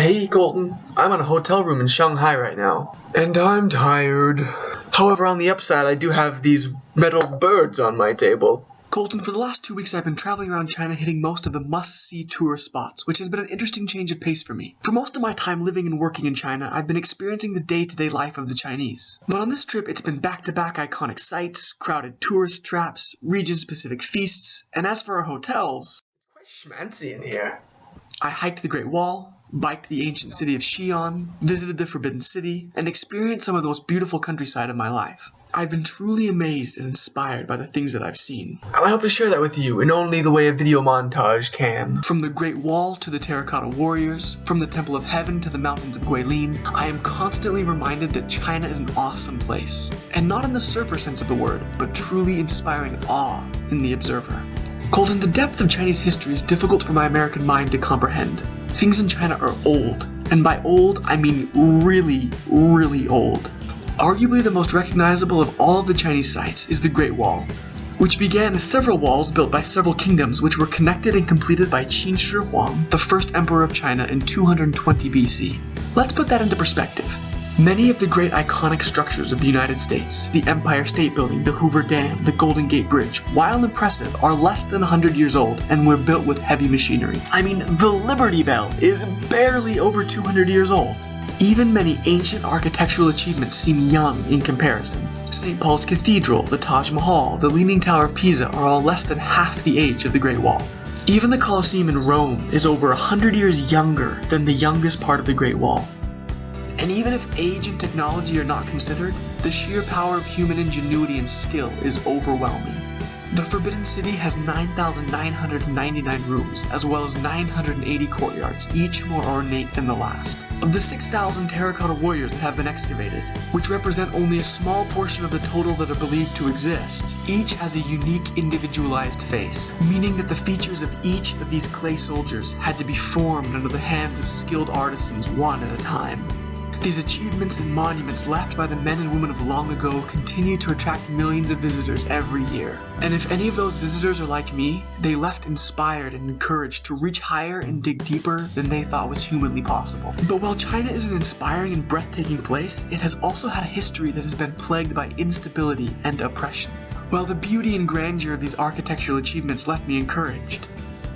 Hey Colton, I'm in a hotel room in Shanghai right now, and I'm tired. However, on the upside, I do have these metal birds on my table. Colton, for the last 2 weeks I've been traveling around China hitting most of the must-see tourist spots, which has been an interesting change of pace for me. For most of my time living and working in China, I've been experiencing the day-to-day life of the Chinese. But on this trip, it's been back-to-back iconic sites, crowded tourist traps, region-specific feasts, and as for our hotels, it's quite schmancy in here. I hiked the Great Wall, biked the ancient city of Xi'an, visited the Forbidden City, and experienced some of the most beautiful countryside of my life. I've been truly amazed and inspired by the things that I've seen. And I hope to share that with you in only the way a video montage can. From the Great Wall to the Terracotta Warriors, from the Temple of Heaven to the mountains of Guilin, I am constantly reminded that China is an awesome place. And not in the surfer sense of the word, but truly inspiring awe in the observer. Colton, the depth of Chinese history is difficult for my American mind to comprehend. Things in China are old, and by old, I mean really, really old. Arguably the most recognizable of all of the Chinese sites is the Great Wall, which began as several walls built by several kingdoms which were connected and completed by Qin Shi Huang, the first emperor of China in 220 BC. Let's put that into perspective. Many of the great iconic structures of the United States, the Empire State Building, the Hoover Dam, the Golden Gate Bridge, while impressive, are less than 100 years old and were built with heavy machinery. I mean, the Liberty Bell is barely over 200 years old. Even many ancient architectural achievements seem young in comparison. St. Paul's Cathedral, the Taj Mahal, the Leaning Tower of Pisa are all less than half the age of the Great Wall. Even the Colosseum in Rome is over 100 years younger than the youngest part of the Great Wall. And even if age and technology are not considered, the sheer power of human ingenuity and skill is overwhelming. The Forbidden City has 9,999 rooms, as well as 980 courtyards, each more ornate than the last. Of the 6,000 terracotta warriors that have been excavated, which represent only a small portion of the total that are believed to exist, each has a unique individualized face, meaning that the features of each of these clay soldiers had to be formed under the hands of skilled artisans one at a time. These achievements and monuments left by the men and women of long ago continue to attract millions of visitors every year. And if any of those visitors are like me, they left inspired and encouraged to reach higher and dig deeper than they thought was humanly possible. But while China is an inspiring and breathtaking place, it has also had a history that has been plagued by instability and oppression. While the beauty and grandeur of these architectural achievements left me encouraged,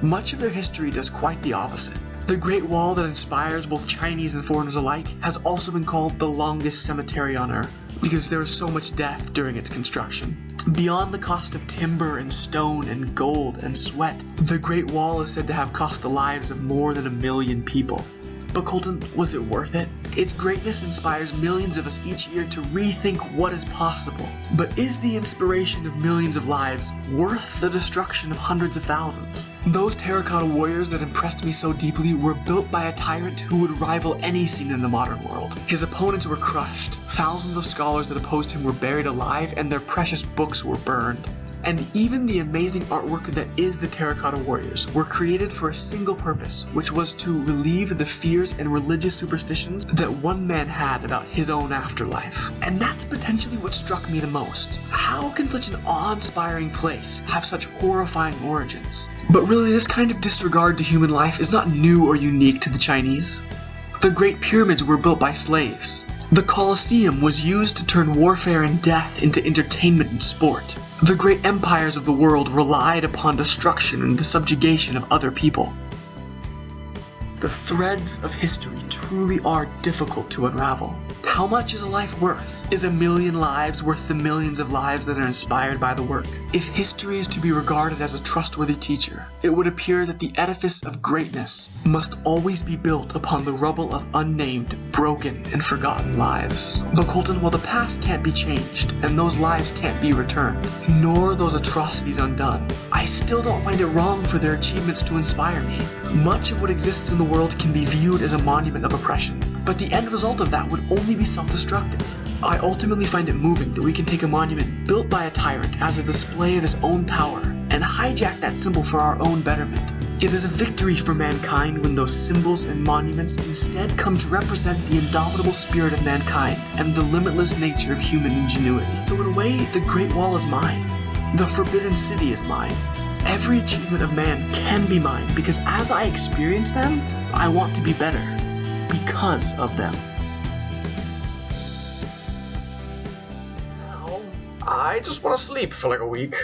much of their history does quite the opposite. The Great Wall that inspires both Chinese and foreigners alike has also been called the longest cemetery on Earth, because there was so much death during its construction. Beyond the cost of timber and stone and gold and sweat, the Great Wall is said to have cost the lives of more than 1 million people. But Colton, was it worth it? Its greatness inspires millions of us each year to rethink what is possible. But is the inspiration of millions of lives worth the destruction of hundreds of thousands? Those terracotta warriors that impressed me so deeply were built by a tyrant who would rival any scene in the modern world. His opponents were crushed, thousands of scholars that opposed him were buried alive, and their precious books were burned. And even the amazing artwork that is the Terracotta Warriors were created for a single purpose, which was to relieve the fears and religious superstitions that one man had about his own afterlife. And that's potentially what struck me the most. How can such an awe-inspiring place have such horrifying origins? But really, this kind of disregard to human life is not new or unique to the Chinese. The Great Pyramids were built by slaves. The Colosseum was used to turn warfare and death into entertainment and sport. The great empires of the world relied upon destruction and the subjugation of other people. The threads of history truly are difficult to unravel. How much is a life worth? Is 1 million lives worth the millions of lives that are inspired by the work? If history is to be regarded as a trustworthy teacher, it would appear that the edifice of greatness must always be built upon the rubble of unnamed, broken, and forgotten lives. But Colton, while the past can't be changed, and those lives can't be returned, nor those atrocities undone, I still don't find it wrong for their achievements to inspire me. Much of what exists in the world can be viewed as a monument of oppression, but the end result of that would only be self-destructive. I ultimately find it moving that we can take a monument built by a tyrant as a display of his own power and hijack that symbol for our own betterment. It is a victory for mankind when those symbols and monuments instead come to represent the indomitable spirit of mankind and the limitless nature of human ingenuity. So in a way, the Great Wall is mine. The Forbidden City is mine. Every achievement of man can be mine because as I experience them, I want to be better. because of them. Now, I just want to sleep for like a week.